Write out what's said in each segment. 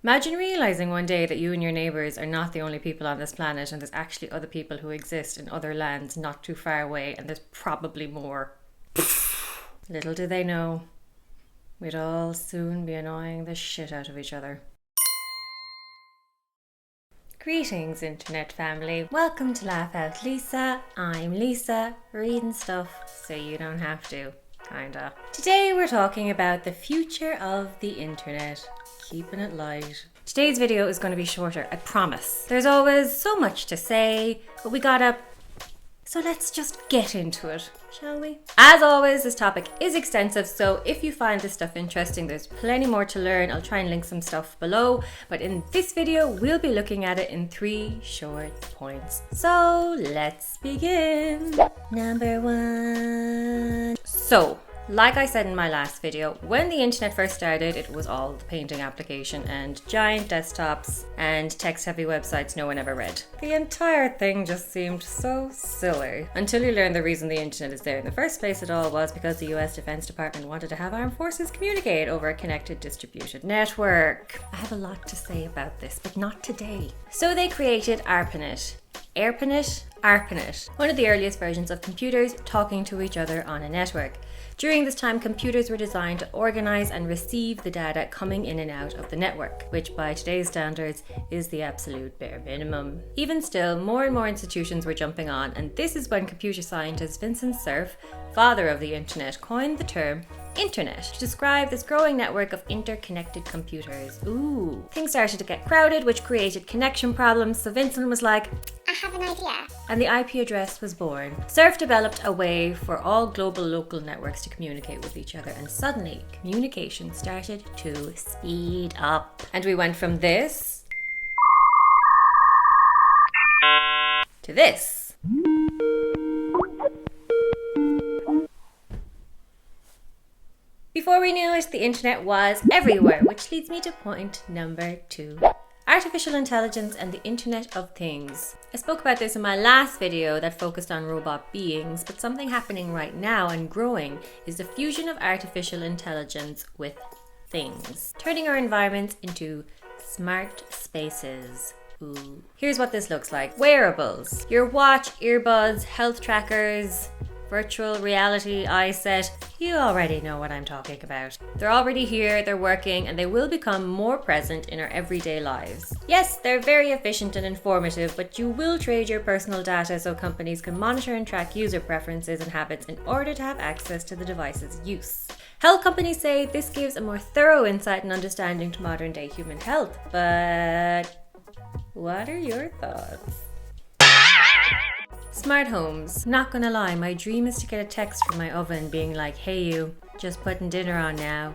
Imagine realizing one day that you and your neighbors are not the only people on this planet and there's actually other people who exist in other lands not too far away, and there's probably more. Little do they know, we'd all soon be annoying the shit out of each other. Greetings, internet family. Welcome to Laugh Out Lisa. I'm Lisa, reading stuff so you don't have to, kinda. Today we're talking about the future of the internet. Keeping it light. Today's video is going to be shorter, I promise. There's always so much to say, but so let's just get into it, shall we? As always, this topic is extensive, so if you find this stuff interesting, there's plenty more to learn. I'll try and link some stuff below, but in this video, we'll be looking at it in 3 short points. So let's begin. Number 1. So, like I said in my last video, when the internet first started, it was all the painting application and giant desktops and text-heavy websites no one ever read. The entire thing just seemed so silly. Until you learn the reason the internet is there in the first place at all was because the US Defense Department wanted to have armed forces communicate over a connected distributed network. I have a lot to say about this, but not today. So they created ARPANET. ARPANET, one of the earliest versions of computers talking to each other on a network. During this time, computers were designed to organize and receive the data coming in and out of the network, which by today's standards is the absolute bare minimum. Even still, more and more institutions were jumping on, and this is when computer scientist Vincent Cerf, father of the internet, coined the term internet to describe this growing network of interconnected computers. Ooh. Things started to get crowded, which created connection problems, so Vincent was like, I have an idea. And the IP address was born. Cerf developed a way for all global local networks to communicate with each other, and suddenly communication started to speed up. And we went from this to this. Before we knew it, the internet was everywhere, which leads me to point number 2. Artificial intelligence and the Internet of Things. I spoke about this in my last video that focused on robot beings, but something happening right now and growing is the fusion of artificial intelligence with things, turning our environments into smart spaces. Ooh. Here's what this looks like. Wearables. Your watch, earbuds, health trackers, virtual reality eye set. You already know what I'm talking about. They're already here, they're working, and they will become more present in our everyday lives. Yes, they're very efficient and informative, but you will trade your personal data so companies can monitor and track user preferences and habits in order to have access to the device's use. Health companies say this gives a more thorough insight and understanding to modern day human health, but what are your thoughts? Smart homes. Not gonna lie, my dream is to get a text from my oven being like, hey you, just putting dinner on now.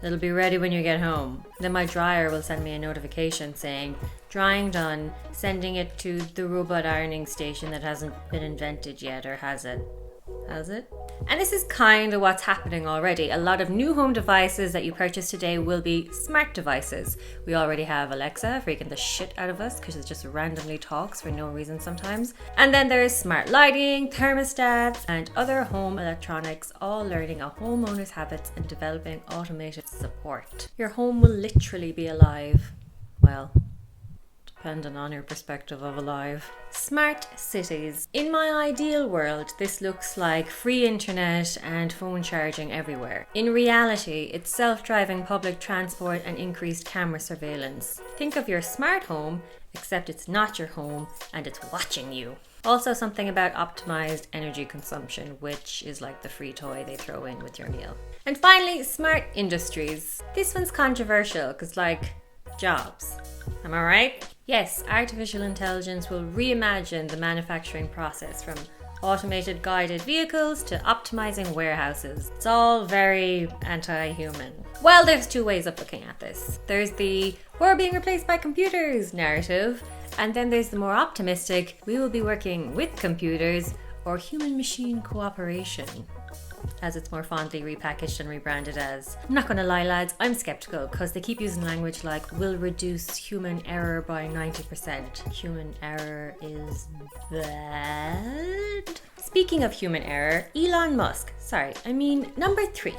It'll be ready when you get home. Then my dryer will send me a notification saying, drying done, sending it to the robot ironing station that hasn't been invented yet, or has it? Has it? And this is kind of what's happening already. A lot of new home devices that you purchase today will be smart devices. We already have Alexa freaking the shit out of us because it just randomly talks for no reason sometimes. And then there's smart lighting, thermostats, and other home electronics, all learning a homeowner's habits and developing automated support. Your home will literally be alive. Well, depending on your perspective of alive. Smart cities. In my ideal world, this looks like free internet and phone charging everywhere. In reality, it's self-driving public transport and increased camera surveillance. Think of your smart home, except it's not your home and it's watching you. Also something about optimized energy consumption, which is like the free toy they throw in with your meal. And finally, smart industries. This one's controversial because jobs. Am I right? Yes, artificial intelligence will reimagine the manufacturing process from automated guided vehicles to optimizing warehouses. It's all very anti-human. Well, there's 2 ways of looking at this. There's the we're being replaced by computers narrative, and then there's the more optimistic we will be working with computers or human-machine cooperation, as it's more fondly repackaged and rebranded as. I'm not gonna lie lads, I'm skeptical because they keep using language like will reduce human error by 90%. Human error is bad. Speaking of human error, number 3.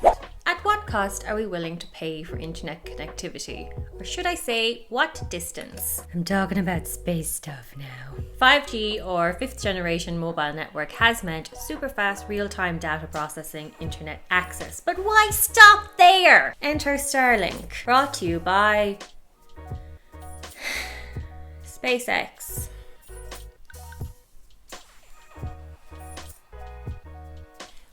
At what cost are we willing to pay for internet connectivity? Or should I say, what distance? I'm talking about space stuff now. 5G or 5th generation mobile network has meant super fast real-time data processing internet access. But why stop there? Enter Starlink. Brought to you by SpaceX.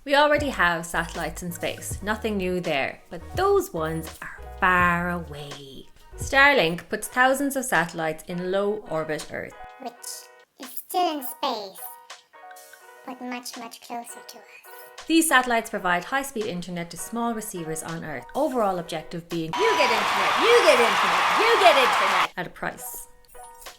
We already have satellites in space, nothing new there, but those ones are far away. Starlink puts thousands of satellites in low orbit Earth, which is still in space, but much, much closer to us. These satellites provide high-speed internet to small receivers on Earth. Overall objective being, you get internet, you get internet, you get internet, at a price.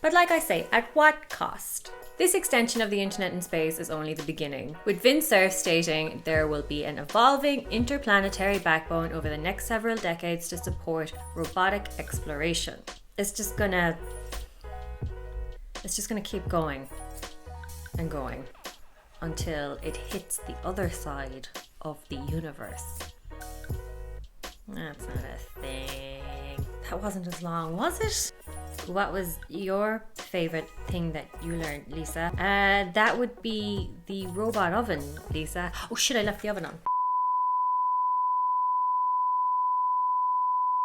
But like I say, at what cost? This extension of the internet in space is only the beginning, with Vince Cerf stating there will be an evolving interplanetary backbone over the next several decades to support robotic exploration. It's just gonna keep going and going until it hits the other side of the universe. That's not a thing. That wasn't as long, was it? What was your favourite thing that you learned, Lisa? That would be the robot oven, Lisa. Oh shit, I left the oven on.